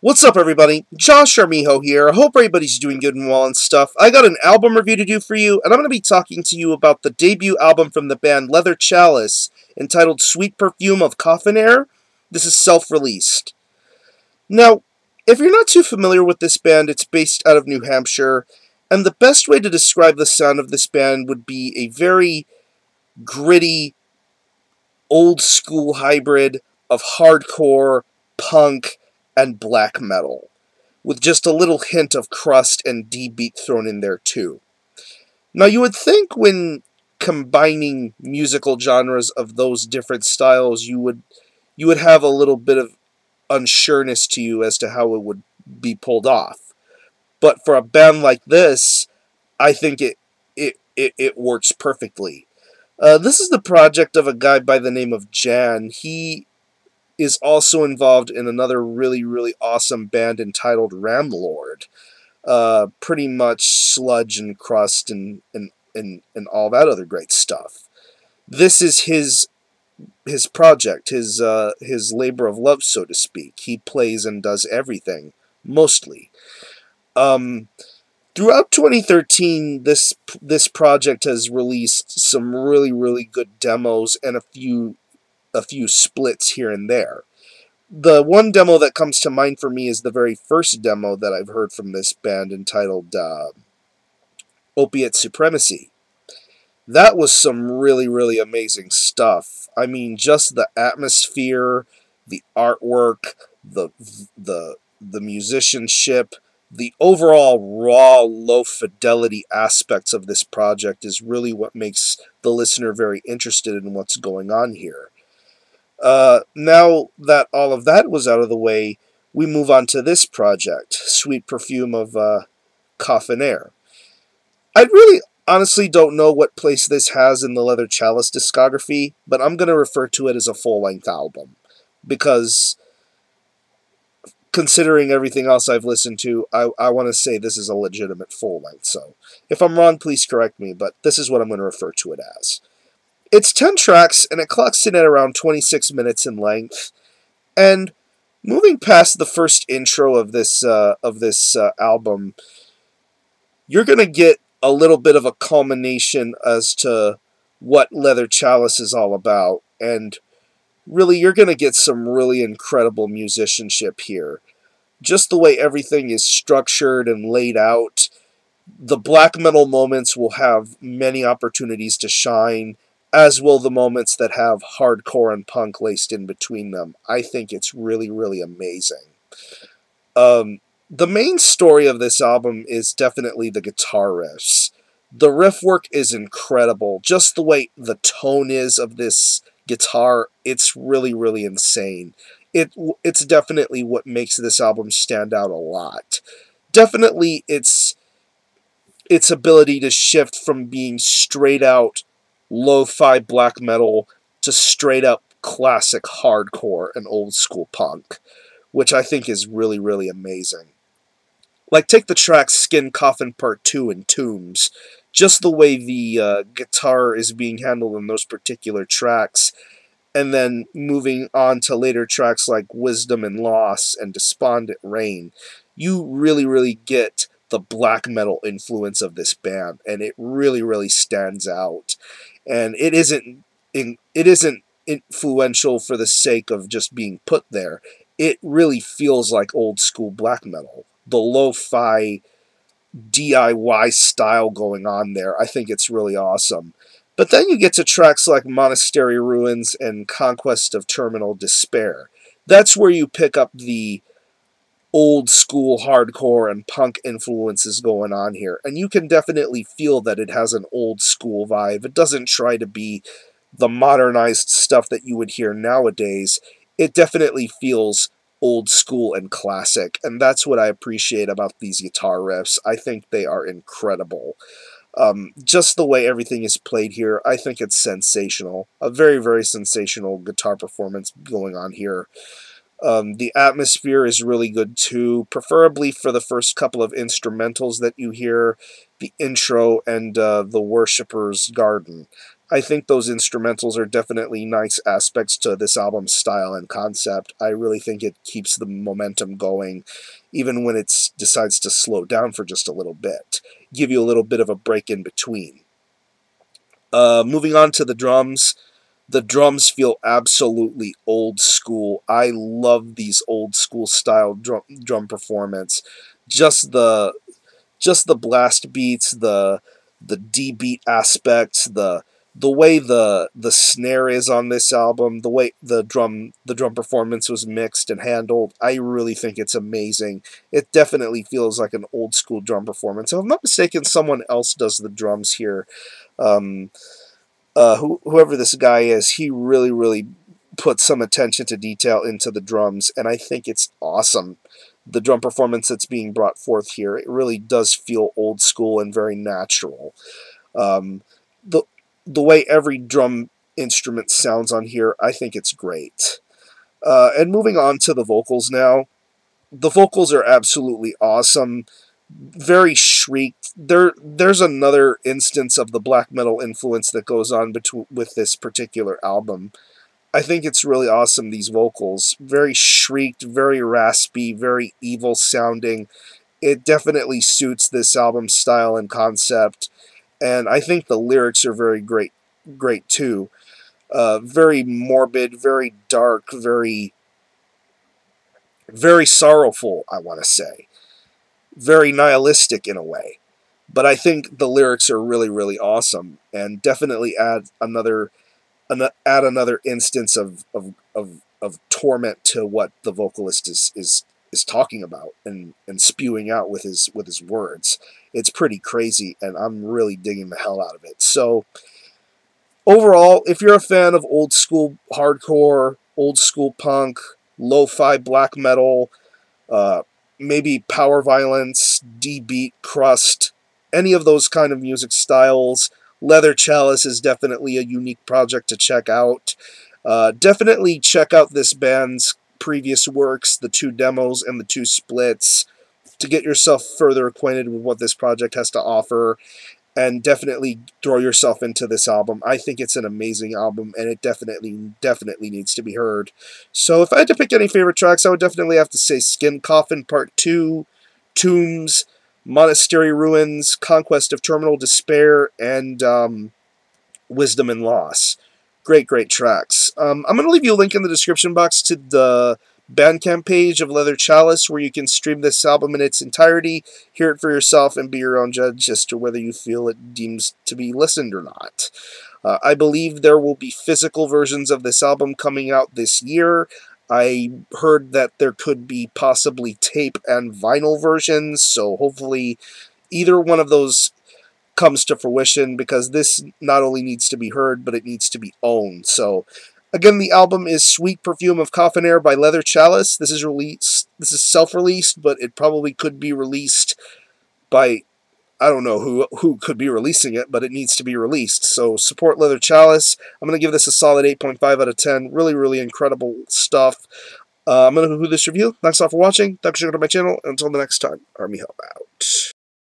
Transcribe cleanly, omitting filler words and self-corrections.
What's up, everybody? Josh Armijo here. I hope everybody's doing good and well and stuff. I got an album review to do for you, and I'm going to be talking to you about the debut album from the band Leather Chalice, entitled Sweet Perfume of Coffin Air. This is self-released. Now, if you're not too familiar with this band, it's based out of New Hampshire, and the best way to describe the sound of this band would be a very gritty, old-school hybrid of hardcore, punk, and black metal, with just a little hint of crust and D-beat thrown in there too. Now, you would think when combining musical genres of those different styles, you would have a little bit of unsureness to you as to how it would be pulled off. But for a band like this, I think it works perfectly. This is the project of a guy by the name of Jan. He is also involved in another really awesome band entitled Ramlord. Pretty much sludge and crust and all that other great stuff. This is his project, his labor of love, so to speak. He plays and does everything, mostly. Throughout 2013, this project has released some really good demos and a few splits here and there. The one demo that comes to mind for me is the very first demo that I've heard from this band, entitled Opiate Supremacy. That was some really amazing stuff. I mean, just the atmosphere, the artwork, the musicianship, the overall raw, low-fidelity aspects of this project is really what makes the listener very interested in what's going on here. Now that all of that was out of the way, we move on to this project, Sweet Perfume of Coffin Air. I really honestly don't know what place this has in the Leather Chalice discography, but I'm going to refer to it as a full-length album, because considering everything else I've listened to, I want to say this is a legitimate full-length. So if I'm wrong, please correct me, but this is what I'm going to refer to it as. It's 10 tracks, and it clocks in at around 26 minutes in length. And moving past the first intro of this album, you're going to get a little bit of a culmination as to what Leather Chalice is all about. And really, you're going to get some really incredible musicianship here. Just the way everything is structured and laid out. The black metal moments will have many opportunities to shine, as will the moments that have hardcore and punk laced in between them. I think it's really amazing. The main story of this album is definitely the guitar riffs. The riff work is incredible. Just the way the tone is of this guitar, it's really insane. It's definitely what makes this album stand out a lot. Definitely its ability to shift from being straight out lo-fi black metal to straight up classic hardcore and old school punk, which I think is really amazing. Like, take the track Skin Coffin Part 2 and Tombs. Just the way the guitar is being handled in those particular tracks, and then moving on to later tracks like Wisdom and Loss and Despondent Rain, you really get the black metal influence of this band, and it really stands out. And it isn't influential for the sake of just being put there. It really feels like old school black metal. The lo-fi DIY style going on there, I think it's really awesome. But then you get to tracks like Monastery Ruins and Conquest of Terminal Despair. That's where you pick up the old school hardcore and punk influences going on here, and you can definitely feel that it has an old school vibe. It doesn't try to be the modernized stuff that you would hear nowadays. It definitely feels old school and classic, and that's what I appreciate about these guitar riffs. I think they are incredible. Just the way everything is played here, I think it's sensational. A very sensational guitar performance going on here. The atmosphere is really good too, preferably for the first couple of instrumentals that you hear, the intro and the Worshipper's Garden. I think those instrumentals are definitely nice aspects to this album's style and concept. I really think it keeps the momentum going, even when it decides to slow down for just a little bit. Give you a little bit of a break in between. Moving on to the drums. The drums feel absolutely old school. I love these old school style drum performance. Just the blast beats, the D beat aspects, the way the snare is on this album, the way the drum performance was mixed and handled, I really think it's amazing. It definitely feels like an old school drum performance. If I'm not mistaken, someone else does the drums here. Whoever this guy is, he really put some attention to detail into the drums, and I think it's awesome. The drum performance that's being brought forth here, it really does feel old school and very natural. The way every drum instrument sounds on here, I think it's great. And moving on to the vocals now. The vocals are absolutely awesome. Very shrieked. There's another instance of the black metal influence that goes on with this particular album. I think it's really awesome, these vocals. Very shrieked, very raspy, very evil sounding. It definitely suits this album's style and concept. And I think the lyrics are very great too. Very morbid, very dark, very sorrowful, I want to say. Very nihilistic in a way. But I think the lyrics are really awesome and definitely add another instance of torment to what the vocalist is talking about and spewing out with his words. It's pretty crazy, and I'm really digging the hell out of it. So overall, if you're a fan of old school hardcore, old school punk, lo-fi black metal, maybe power violence, D-beat, crust, any of those kind of music styles, Leather Chalice is definitely a unique project to check out. Definitely check out this band's previous works, the 2 demos and the 2 splits, to get yourself further acquainted with what this project has to offer, and definitely throw yourself into this album. I think it's an amazing album, and it definitely needs to be heard. So if I had to pick any favorite tracks, I would definitely have to say Skin Coffin Part 2, Tombs, Monastery Ruins, Conquest of Terminal Despair, and Wisdom and Loss. Great tracks. I'm going to leave you a link in the description box to the Bandcamp page of Leather Chalice, where you can stream this album in its entirety, hear it for yourself, and be your own judge as to whether you feel it deems to be listened or not. I believe there will be physical versions of this album coming out this year. I heard that there could be possibly tape and vinyl versions, so hopefully either one of those comes to fruition, because this not only needs to be heard, but it needs to be owned. So again, the album is Sweet Perfume of Coffin Air by Leather Chalice. This is self-released, but it probably could be released by, I don't know who could be releasing it, but it needs to be released. So support Leather Chalice. I'm going to give this a solid 8.5 out of 10. Really incredible stuff. I'm going to conclude this review. Thanks all for watching. Thanks for checking out my channel. Until the next time, Army Help out.